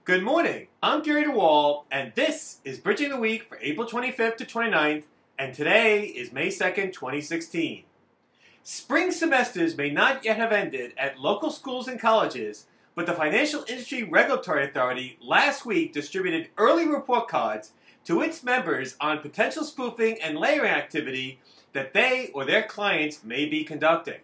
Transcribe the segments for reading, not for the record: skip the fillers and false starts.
Good morning, I'm Gary DeWaal, and this is Bridging the Week for April 25th to 29th, and today is May 2nd, 2016. Spring semesters may not yet have ended at local schools and colleges, but the Financial Industry Regulatory Authority last week distributed early report cards to its members on potential spoofing and layering activity that they or their clients may be conducting.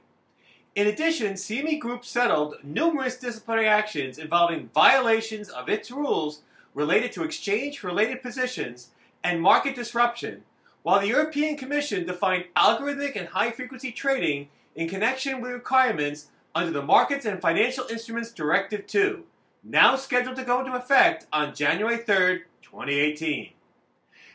In addition, CME Group settled numerous disciplinary actions involving violations of its rules related to exchange-related positions and market disruption, while the European Commission defined algorithmic and high-frequency trading in connection with requirements under the Markets and Financial Instruments Directive 2, now scheduled to go into effect on January 3rd, 2018.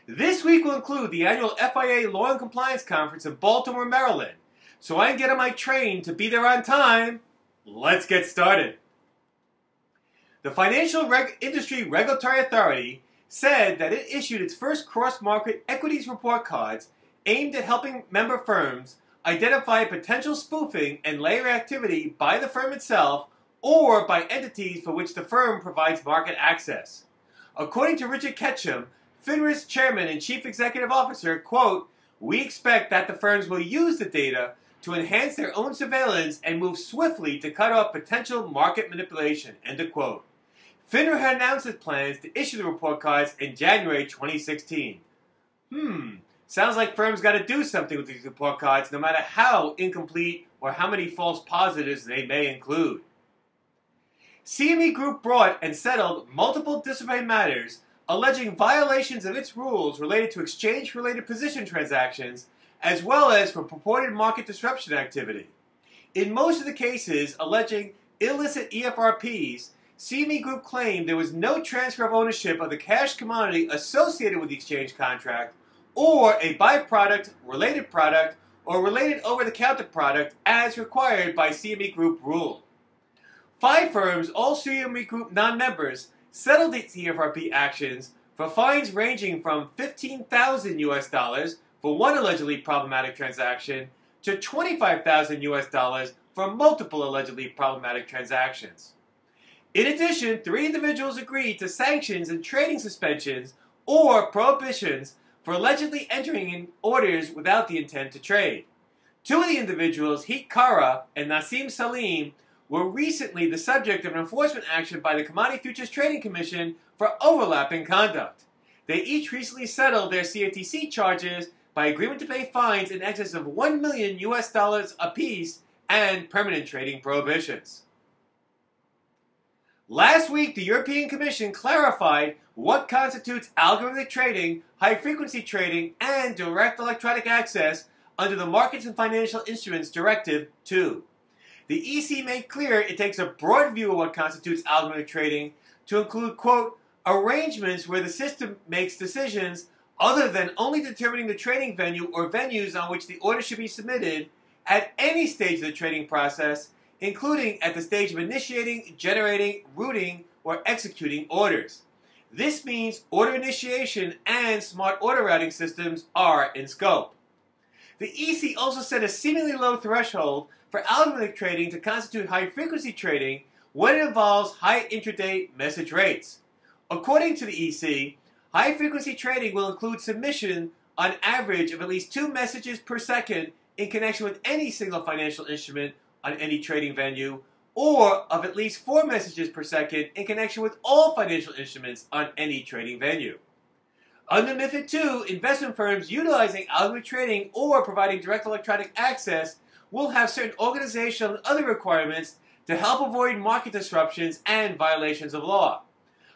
This week will include the annual FIA Law and Compliance Conference in Baltimore, Maryland. So I can get on my train to be there on time. Let's get started. The Financial Industry Regulatory Authority said that it issued its first cross-market equities report cards aimed at helping member firms identify potential spoofing and layer activity by the firm itself or by entities for which the firm provides market access. According to Richard Ketchum, FINRA's chairman and chief executive officer, quote, "We expect that the firms will use the data to enhance their own surveillance and move swiftly to cut off potential market manipulation," end of quote. FINRA had announced its plans to issue the report cards in January 2016. Sounds like firms got to do something with these report cards, no matter how incomplete or how many false positives they may include. CME Group brought and settled multiple disciplinary matters alleging violations of its rules related to exchange-related position transactions, as well as for purported market disruption activity. In most of the cases alleging illicit EFRPs, CME Group claimed there was no transfer of ownership of the cash commodity associated with the exchange contract, or a byproduct, related product, or related over-the-counter product as required by CME Group rule. 5 firms, all CME Group non-members, settled its EFRP actions for fines ranging from $15,000 for one allegedly problematic transaction to $25,000 for multiple allegedly problematic transactions. In addition, 3 individuals agreed to sanctions and trading suspensions or prohibitions for allegedly entering in orders without the intent to trade. 2 of the individuals, Heet Kara and Nassim Salim, were recently the subject of an enforcement action by the Commodity Futures Trading Commission for overlapping conduct. They each recently settled their CFTC charges by agreement to pay fines in excess of $1 million apiece and permanent trading prohibitions. Last week, the European Commission clarified what constitutes algorithmic trading, high-frequency trading, and direct electronic access under the Markets and Financial Instruments Directive 2. The EC made clear it takes a broad view of what constitutes algorithmic trading to include, quote, arrangements where the system makes decisions other than only determining the trading venue or venues on which the order should be submitted at any stage of the trading process, including at the stage of initiating, generating, routing, or executing orders. This means order initiation and smart order routing systems are in scope. The EC also set a seemingly low threshold for algorithmic trading to constitute high-frequency trading when it involves high intraday message rates. According to the EC, high-frequency trading will include submission on average of at least 2 messages per second in connection with any single financial instrument on any trading venue, or of at least 4 messages per second in connection with all financial instruments on any trading venue. Under MiFID II, investment firms utilizing algorithmic trading or providing direct electronic access will have certain organizational and other requirements to help avoid market disruptions and violations of law.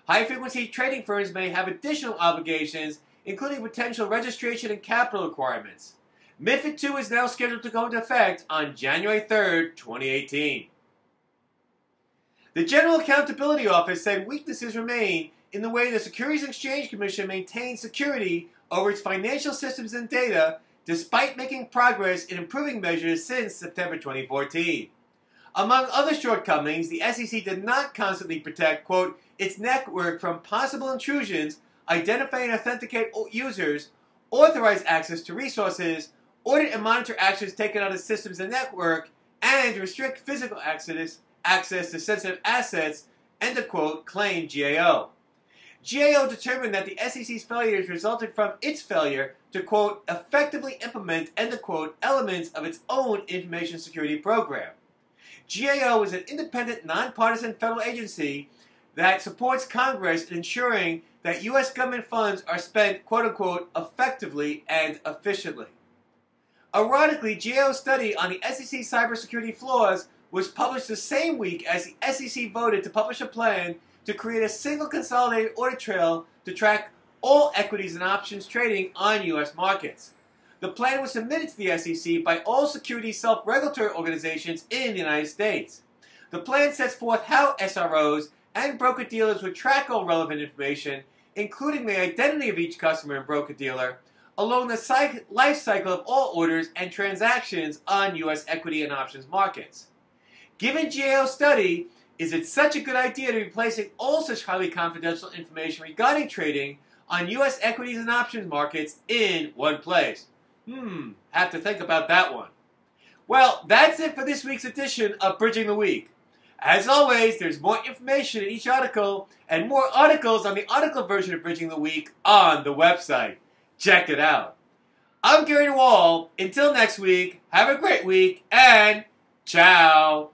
High-frequency trading firms may have additional obligations, including potential registration and capital requirements. MiFID II is now scheduled to go into effect on January 3rd, 2018. The General Accountability Office said weaknesses remain in the way the Securities and Exchange Commission maintains security over its financial systems and data, despite making progress in improving measures since September 2014. Among other shortcomings, the SEC did not constantly protect, quote, its network from possible intrusions, identify and authenticate users, authorize access to resources, audit and monitor actions taken on its systems and network, and restrict physical access to sensitive assets end of quote, claimed GAO. GAO determined that the SEC's failures resulted from its failure to, quote, effectively implement, end of quote, elements of its own information security program. GAO is an independent, nonpartisan federal agency that supports Congress in ensuring that U.S. government funds are spent, quote unquote, effectively and efficiently. Ironically, GAO's study on the SEC cybersecurity flaws was published the same week as the SEC voted to publish a plan to create a single consolidated audit trail to track all equities and options trading on U.S. markets. The plan was submitted to the SEC by all securities self-regulatory organizations in the United States. The plan sets forth how SROs and broker-dealers would track all relevant information, including the identity of each customer and broker-dealer, along the life cycle of all orders and transactions on U.S. equity and options markets. Given GAO's study, is it such a good idea to be placing all such highly confidential information regarding trading on U.S. equities and options markets in one place? Have to think about that one. Well, that's it for this week's edition of Bridging the Week. As always, there's more information in each article and more articles on the article version of Bridging the Week on the website. Check it out. I'm Gary DeWaal. Until next week, have a great week and ciao.